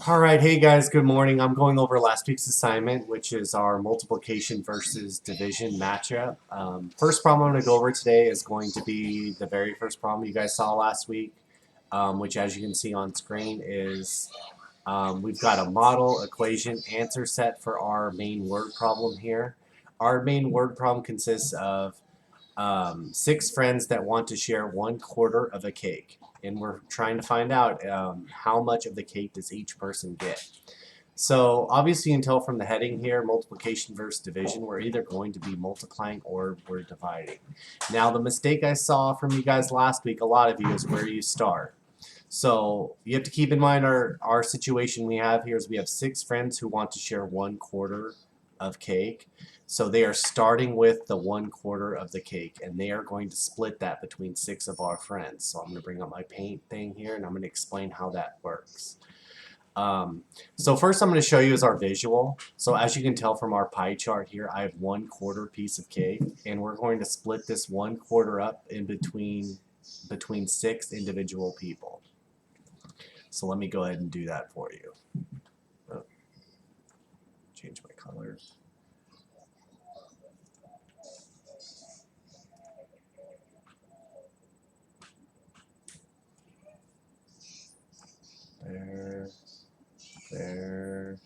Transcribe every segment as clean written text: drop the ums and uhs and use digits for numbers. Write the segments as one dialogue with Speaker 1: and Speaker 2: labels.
Speaker 1: All right, hey guys, good morning. I'm going over last week's assignment, which is our multiplication versus division matchup. First problem I'm going to go over today is going to be the very first problem you guys saw last week, which as you can see on screen is we've got a model equation answer set for our main word problem here. Our main word problem consists of six friends that want to share 1/4 of a cake. And we're trying to find out how much of the cake does each person get. So obviously you can tell from the heading here, multiplication versus division, we're either going to be multiplying or we're dividing. Now the mistake I saw from you guys last week, a lot of you, is where you start. So you have to keep in mind our situation we have here is we have six friends who want to share 1/4 of cake. So they are starting with the 1/4 of the cake and they are going to split that between six of our friends. So I'm going to bring up my paint thing here and I'm going to explain how that works. So first I'm going to show you is our visual. So as you can tell from our pie chart here, I have 1/4 piece of cake and we're going to split this 1/4 up in between six individual people. So let me go ahead and do that for you. Oh, change my color. There, there,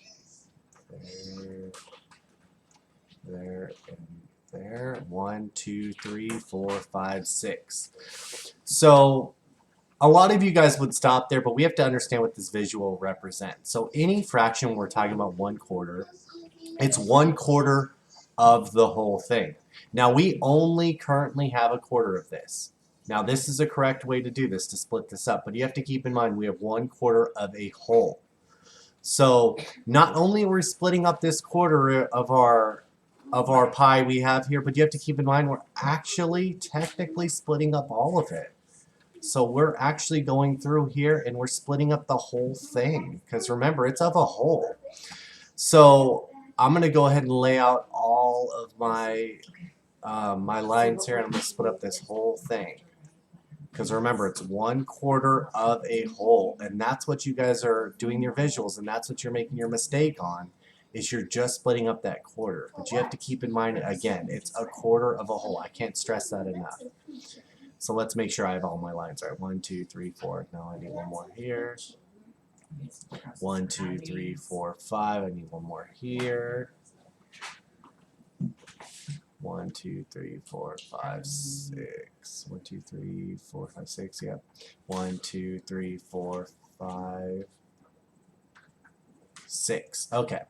Speaker 1: there, and there. 1, 2, 3, 4, 5, 6. So a lot of you guys would stop there, but we have to understand what this visual represents. So any fraction we're talking about 1/4, it's 1/4 of the whole thing. Now we only currently have 1/4 of this. Now this is a correct way to do this, to split this up, but you have to keep in mind we have 1/4 of a whole. So not only are we splitting up this quarter of our pie we have here, but you have to keep in mind we're actually technically splitting up all of it. So we're actually going through here and we're splitting up the whole thing because remember it's of a whole. So I'm going to go ahead and lay out all of my my lines here and I'm going to split up this whole thing. Because remember, it's 1/4 of a whole, and that's what you guys are doing your visuals, and that's what you're making your mistake on, is you're just splitting up that quarter. But you have to keep in mind, again, it's 1/4 of a whole. I can't stress that enough. So let's make sure I have all my lines right. 1, 2, 3, 4. Now I need one more here. 1, 2, 3, 4, 5. I need one more here. 1, 2, 3, 4, 5, 6. 1, 2, 3, 4, 5, 6. Yep. 1, 2, 3, 4, 5, 6. Okay.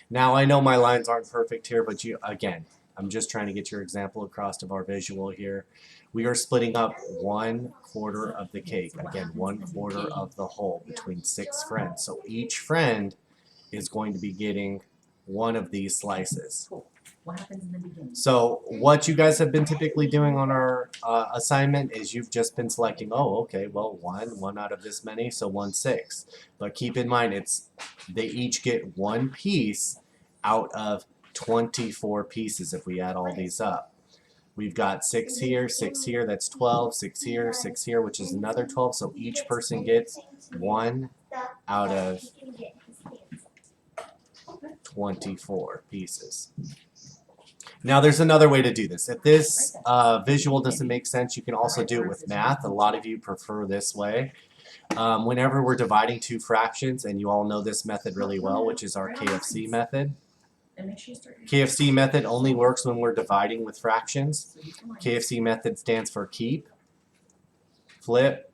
Speaker 1: Now I know my lines aren't perfect here, but again, I'm just trying to get your example across of our visual here. We are splitting up 1/4 of the cake. Again, 1/4 of the whole between six friends. So each friend is going to be getting one of these slices.
Speaker 2: What happens in the beginning?
Speaker 1: So what you guys have been typically doing on our assignment is you've just been selecting, oh, okay, well, one out of this many, so 1/6. But keep in mind, they each get one piece out of 24 pieces if we add all these up. We've got 6 here, that's 12, 6 here, which is another 12. So each person gets one out of 24 pieces. Now there's another way to do this. If this visual doesn't make sense, you can also do it with math. A lot of you prefer this way. Whenever we're dividing two fractions, and you all know this method really well, which is our KFC method. KFC method only works when we're dividing with fractions. KFC method stands for keep, flip,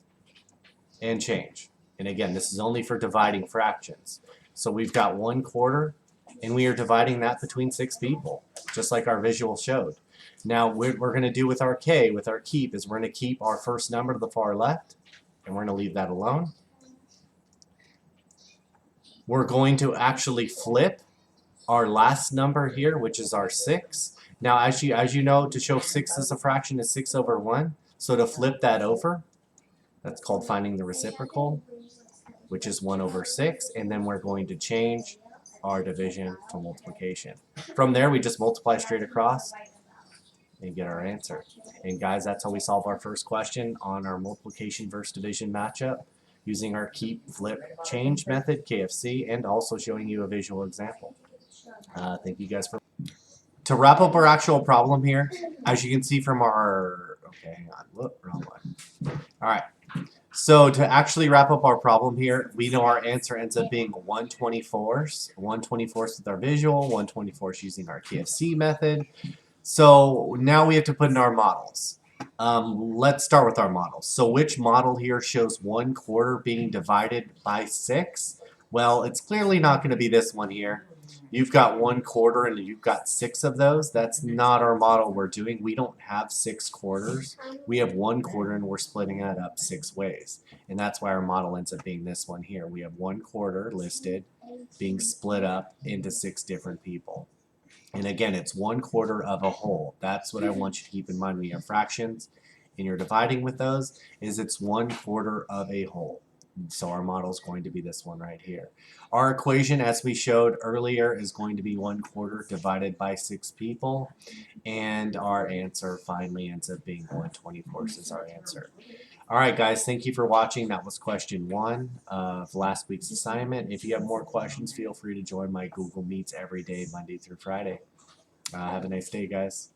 Speaker 1: and change. And again, this is only for dividing fractions. So we've got 1/4, and we are dividing that between six people, just like our visual showed. Now, what we're going to do with our K, with our keep, is we're going to keep our first number to the far left, and we're going to leave that alone. We're going to actually flip our last number here, which is our 6. Now, as you know, to show 6 as a fraction is 6/1. So to flip that over, that's called finding the reciprocal, which is 1/6. And then we're going to change our division to multiplication. From there, we just multiply straight across and get our answer. And guys, that's how we solve our first question on our multiplication versus division matchup. using our keep, flip, change method, KFC, and also showing you a visual example. Thank you guys for. To wrap up our actual problem here, as you can see from our, okay, hang on, whoop, wrong one. All right, so to actually wrap up our problem here, we know our answer ends up being 1/24. 1/24 with our visual, 1/24 using our KFC method. So now we have to put in our models. Let's start with our models. So which model here shows 1/4 being divided by 6? Well, it's clearly not going to be this one here. You've got 1/4 and you've got 6 of those. That's not our model we're doing. We don't have 6 quarters. We have 1/4 and we're splitting it up 6 ways. And that's why our model ends up being this one here. We have 1/4 listed being split up into 6 different people. And again, it's 1/4 of a whole. That's what I want you to keep in mind when you have fractions and you're dividing with those, is it's 1/4 of a whole. So our model is going to be this one right here. Our equation, as we showed earlier, is going to be 1/4 divided by 6 people. And our answer finally ends up being 1/24 is our answer. All right, guys, thank you for watching. That was question 1 of last week's assignment. If you have more questions, feel free to join my Google Meets every day, Monday through Friday. Have a nice day, guys.